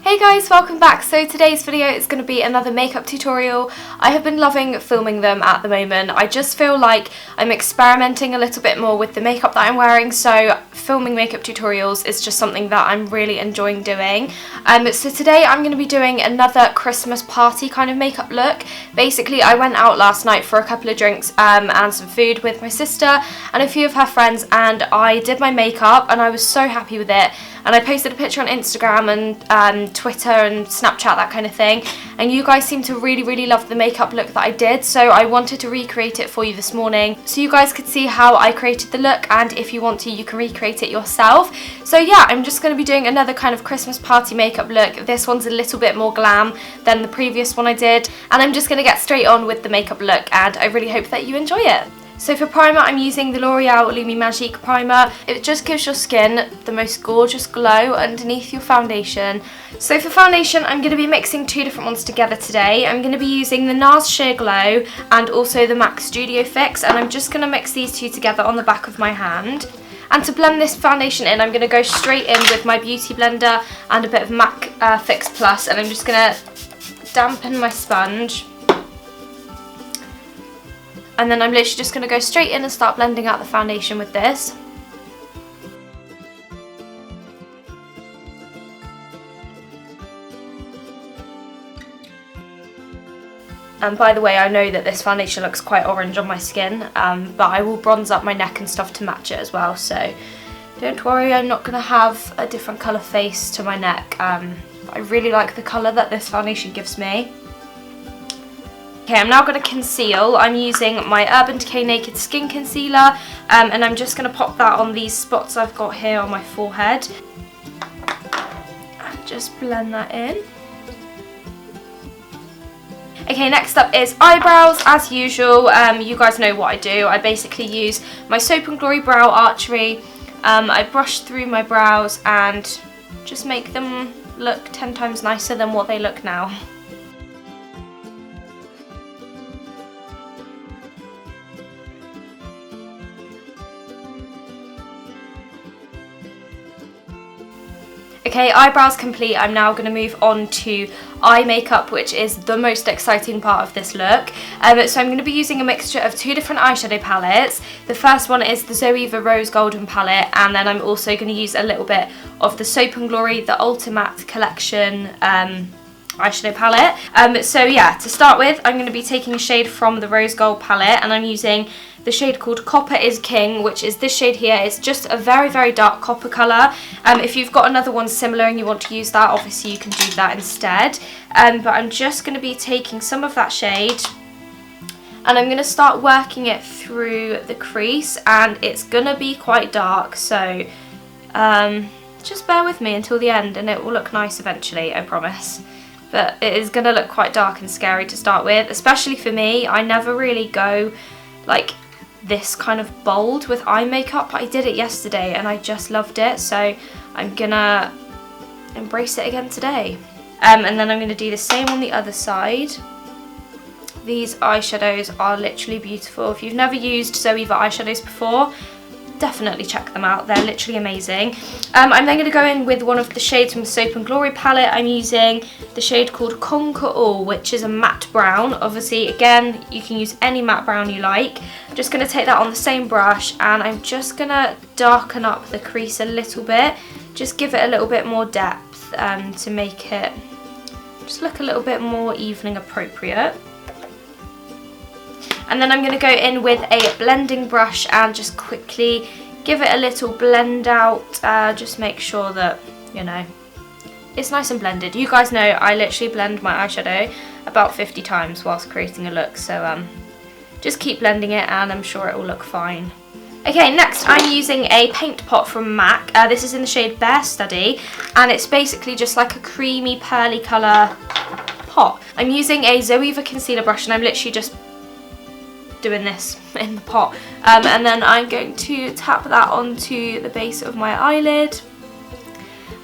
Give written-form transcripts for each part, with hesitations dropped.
Hey guys, welcome back. So today's video is going to be another makeup tutorial. I have been loving filming them at the moment. I just feel like I'm experimenting a little bit more with the makeup that I'm wearing, so filming makeup tutorials is just something that I'm really enjoying doing. So today I'm going to be doing another Christmas party kind of makeup look. Basically, I went out last night for a couple of drinks and some food with my sister and a few of her friends, and I did my makeup and I was so happy with it. And I posted a picture on Instagram and Twitter and Snapchat, that kind of thing. And you guys seem to really love the makeup look that I did, so I wanted to recreate it for you this morning so you guys could see how I created the look, and if you want to, you can recreate it yourself. So yeah, I'm just going to be doing another kind of Christmas party makeup look. This one's a little bit more glam than the previous one I did, and I'm just going to get straight on with the makeup look, and I really hope that you enjoy it. So for primer, I'm using the L'Oreal Lumi Magique primer. It just gives your skin the most gorgeous glow underneath your foundation. So for foundation, I'm going to be mixing two different ones together today. I'm going to be using the NARS Sheer Glow and also the MAC Studio Fix, and I'm just going to mix these two together on the back of my hand. And to blend this foundation in, I'm going to go straight in with my beauty blender and a bit of MAC Fix Plus, and I'm just going to dampen my sponge. And then I'm literally just going to go straight in and start blending out the foundation with this. And by the way, I know that this foundation looks quite orange on my skin, but I will bronze up my neck and stuff to match it as well, so don't worry, I'm not going to have a different colour face to my neck. I really like the colour that this foundation gives me. Okay, I'm now going to conceal. I'm using my Urban Decay Naked Skin Concealer, and I'm just going to pop that on these spots I've got here on my forehead. And just blend that in. Okay, next up is eyebrows. As usual, you guys know what I do. I basically use my Soap&glory Brow Archery. I brush through my brows and just make them look 10 times nicer than what they look now. Okay, eyebrows complete. I'm now going to move on to eye makeup, which is the most exciting part of this look. So I'm going to be using a mixture of two different eyeshadow palettes. The first one is the Zoeva Rose Golden palette, and then I'm also going to use a little bit of the Soap&glory, the Ultimatte collection eyeshadow palette. So yeah, to start with, I'm going to be taking a shade from the Rose Gold palette, and I'm using the shade called Copper is King, which is this shade here. It's just a very dark copper colour. If you've got another one similar and you want to use that, obviously you can do that instead. But I'm just going to be taking some of that shade, and I'm going to start working it through the crease, and it's going to be quite dark, so just bear with me until the end and it will look nice eventually, I promise. But it is going to look quite dark and scary to start with, especially for me. I never really go like this kind of bold with eye makeup. I did it yesterday and I just loved it, so I'm gonna embrace it again today. And then I'm gonna do the same on the other side. These eyeshadows are literally beautiful. If you've never used Zoeva eyeshadows before, definitely check them out. They're literally amazing. I'm then going to go in with one of the shades from the Soap&glory palette. I'm using the shade called Conquer All, which is a matte brown. Obviously, again, you can use any matte brown you like. I'm just going to take that on the same brush, and I'm just going to darken up the crease a little bit. Just give it a little bit more depth to make it just look a little bit more evening appropriate. And then I'm going to go in with a blending brush and just quickly give it a little blend out. Just make sure that, you know, it's nice and blended. You guys know I literally blend my eyeshadow about 50 times whilst creating a look, so just keep blending it and I'm sure it will look fine. Okay, next I'm using a paint pot from MAC. This is in the shade Bare Study, and it's basically just like a creamy pearly colour pot. I'm using a Zoeva concealer brush, and I'm literally just doing this in the pot, and then I'm going to tap that onto the base of my eyelid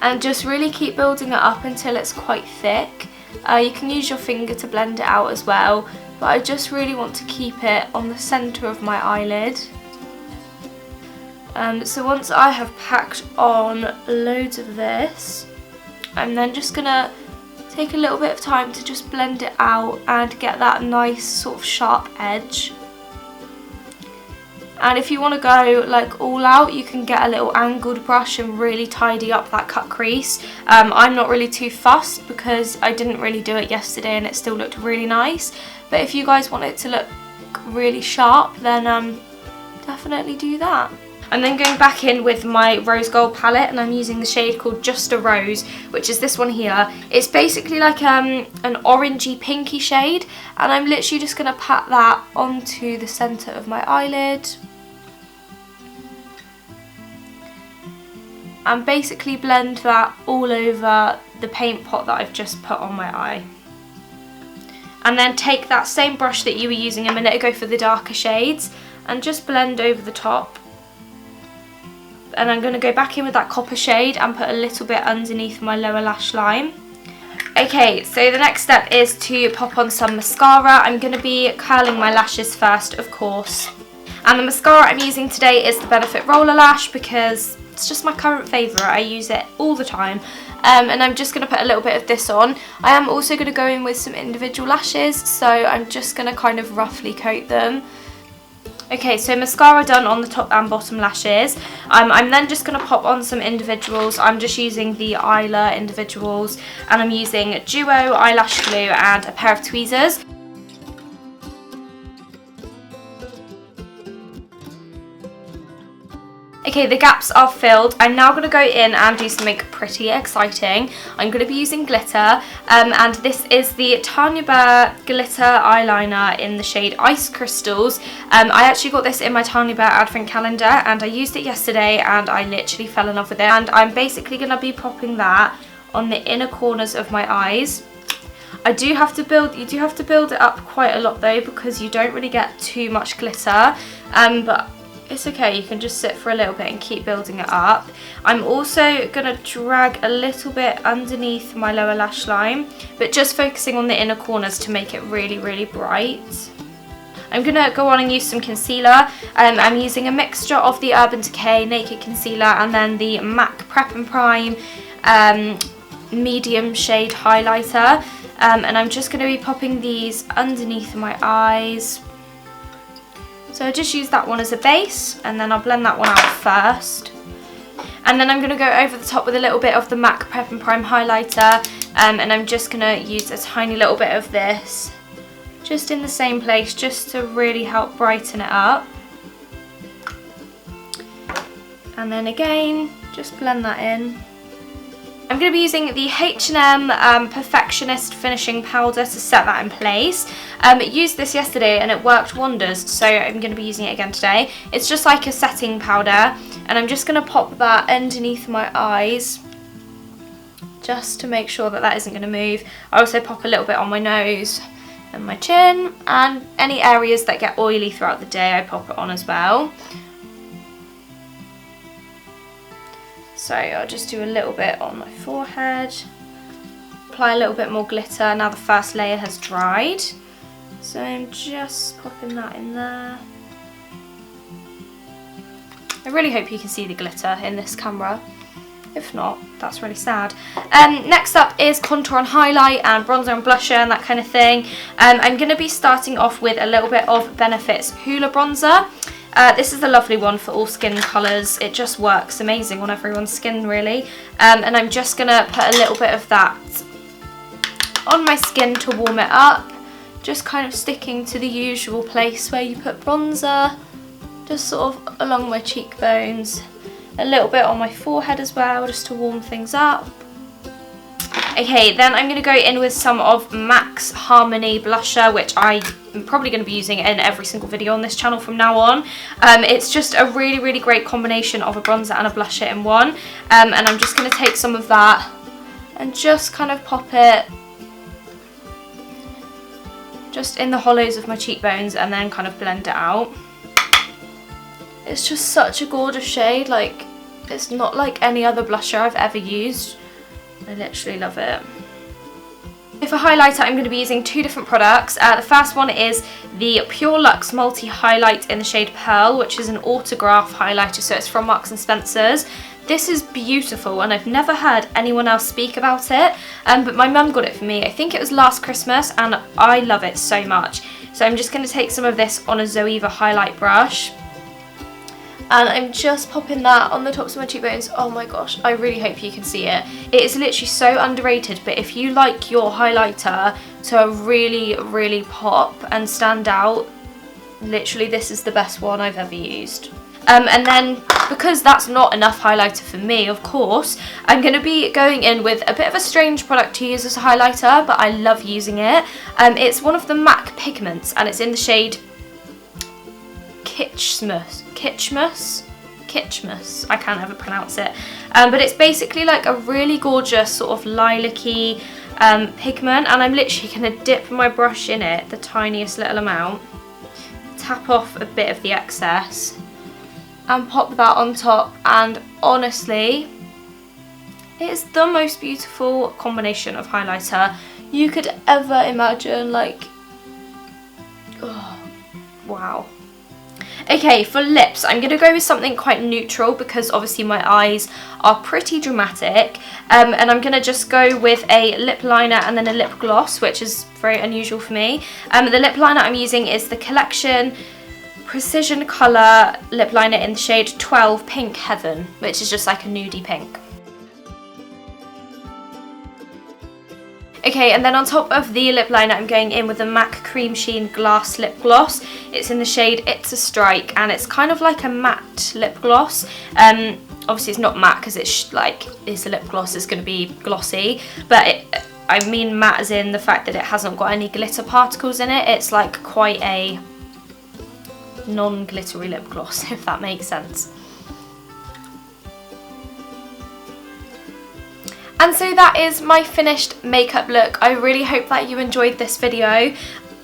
and just really keep building it up until it's quite thick. You can use your finger to blend it out as well, but I just really want to keep it on the centre of my eyelid. So once I have packed on loads of this, I'm then just gonna take a little bit of time to just blend it out and get that nice sort of sharp edge. And if you want to go like all out, you can get a little angled brush and really tidy up that cut crease. I'm not really too fussed because I didn't really do it yesterday and it still looked really nice. But if you guys want it to look really sharp, then definitely do that. I'm then going back in with my rose gold palette, and I'm using the shade called Just a Rose, which is this one here. It's basically like an orangey pinky shade, and I'm literally just going to pat that onto the centre of my eyelid. And basically blend that all over the paint pot that I've just put on my eye. And then take that same brush that you were using a minute ago for the darker shades and just blend over the top. And I'm going to go back in with that copper shade and put a little bit underneath my lower lash line. Okay, so the next step is to pop on some mascara. I'm going to be curling my lashes first, of course. And the mascara I'm using today is the Benefit Roller Lash because it's just my current favourite. I use it all the time. And I'm just going to put a little bit of this on. I am also going to go in with some individual lashes, so I'm just going to kind of roughly coat them. Okay, so mascara done on the top and bottom lashes. I'm then just going to pop on some individuals. I'm just using the Isla individuals, and I'm using Duo eyelash glue and a pair of tweezers. Okay, the gaps are filled. I'm now going to go in and do something pretty exciting. I'm going to be using glitter, and this is the Tanya Burr glitter eyeliner in the shade Ice Crystals. I actually got this in my Tanya Burr advent calendar, and I used it yesterday and I literally fell in love with it. And I'm basically going to be popping that on the inner corners of my eyes. You do have to build it up quite a lot though, because you don't really get too much glitter, but it's okay, you can just sit for a little bit and keep building it up. I'm also going to drag a little bit underneath my lower lash line, but just focusing on the inner corners to make it really, really bright. I'm going to go on and use some concealer. I'm using a mixture of the Urban Decay Naked Concealer and then the MAC Prep and Prime medium shade highlighter. And I'm just going to be popping these underneath my eyes. So I just use that one as a base, and then I'll blend that one out first. And then I'm going to go over the top with a little bit of the MAC Prep and Prime highlighter, and I'm just going to use a tiny little bit of this just in the same place, just to really help brighten it up. And then again, just blend that in. I'm going to be using the H&M Perfectionist Finishing Powder to set that in place. I used this yesterday and it worked wonders, so I'm going to be using it again today. It's just like a setting powder, and I'm just going to pop that underneath my eyes just to make sure that that isn't going to move. I also pop a little bit on my nose and my chin, and any areas that get oily throughout the day I pop it on as well. So I'll just do a little bit on my forehead, apply a little bit more glitter now the first layer has dried. So I'm just popping that in there. I really hope you can see the glitter in this camera. If not, that's really sad. Next up is contour and highlight and bronzer and blusher and that kind of thing. I'm going to be starting off with a little bit of Benefit's Hoola bronzer. This is a lovely one for all skin colours. It just works amazing on everyone's skin really. And I'm just going to put a little bit of that on my skin to warm it up. Just kind of sticking to the usual place where you put bronzer. Just sort of along my cheekbones. A little bit on my forehead as well, just to warm things up. Okay, then I'm going to go in with some of MAC's Harmony blusher, which I'm probably going to be using in every single video on this channel from now on. It's just a really, really great combination of a bronzer and a blusher in one. And I'm just going to take some of that and just kind of pop it just in the hollows of my cheekbones and then kind of blend it out. It's just such a gorgeous shade, like it's not like any other blusher I've ever used. I literally love it. For highlighter, I'm going to be using two different products. The first one is the Pure Luxe Multi Highlight in the shade Pearl, which is an autograph highlighter, so it's from Marks and Spencer's. This is beautiful and I've never heard anyone else speak about it, but my mum got it for me. I think it was last Christmas and I love it so much. So I'm just going to take some of this on a Zoeva highlight brush. And I'm just popping that on the tops of my cheekbones. Oh my gosh, I really hope you can see it. It is literally so underrated, but if you like your highlighter to really, really pop and stand out, literally this is the best one I've ever used. And then, because that's not enough highlighter for me, of course, I'm going to be going in with a bit of a strange product to use as a highlighter, but I love using it. It's one of the MAC pigments, and it's in the shade Kitschmas, I can't ever pronounce it, but it's basically like a really gorgeous sort of lilac-y pigment, and I'm literally going to dip my brush in it, the tiniest little amount, tap off a bit of the excess, and pop that on top, and honestly, it is the most beautiful combination of highlighter you could ever imagine. Like, oh, wow. Okay, for lips, I'm going to go with something quite neutral because obviously my eyes are pretty dramatic. And I'm going to just go with a lip liner and then a lip gloss, which is very unusual for me. The lip liner I'm using is the Collection Precision Colour lip liner in the shade 12 Pink Heaven, which is just like a nudie pink. Okay, and then on top of the lip liner, I'm going in with a MAC Cream Sheen Glass Lip Gloss. It's in the shade It's a Strike, and it's kind of like a matte lip gloss. Obviously it's not matte because it's it's a lip gloss, it's going to be glossy, but I mean matte as in the fact that it hasn't got any glitter particles in it. It's like quite a non-glittery lip gloss, if that makes sense. And so that is my finished makeup look. I really hope that you enjoyed this video.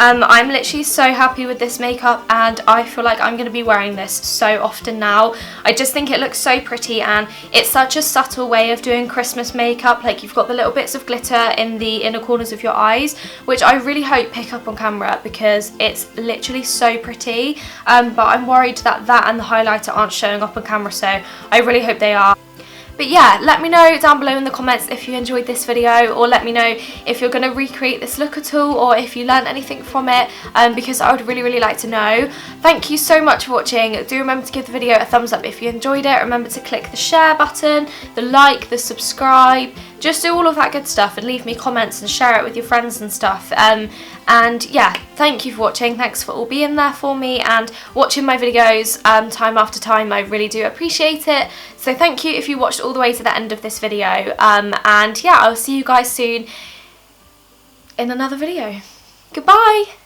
I'm literally so happy with this makeup, and I feel like I'm going to be wearing this so often now. I just think it looks so pretty, and it's such a subtle way of doing Christmas makeup. Like, you've got the little bits of glitter in the inner corners of your eyes, which I really hope pick up on camera because it's literally so pretty. But I'm worried that that and the highlighter aren't showing up on camera, so I really hope they are. But yeah, let me know down below in the comments if you enjoyed this video, or let me know if you're going to recreate this look at all, or if you learned anything from it, because I would really, really like to know. Thank you so much for watching. Do remember to give the video a thumbs up if you enjoyed it. Remember to click the share button, the like, the subscribe, just do all of that good stuff, and leave me comments and share it with your friends and stuff. And yeah, thank you for watching. Thanks for all being there for me and watching my videos time after time. I really do appreciate it. So thank you if you watched all the way to the end of this video. And yeah, I'll see you guys soon in another video. Goodbye!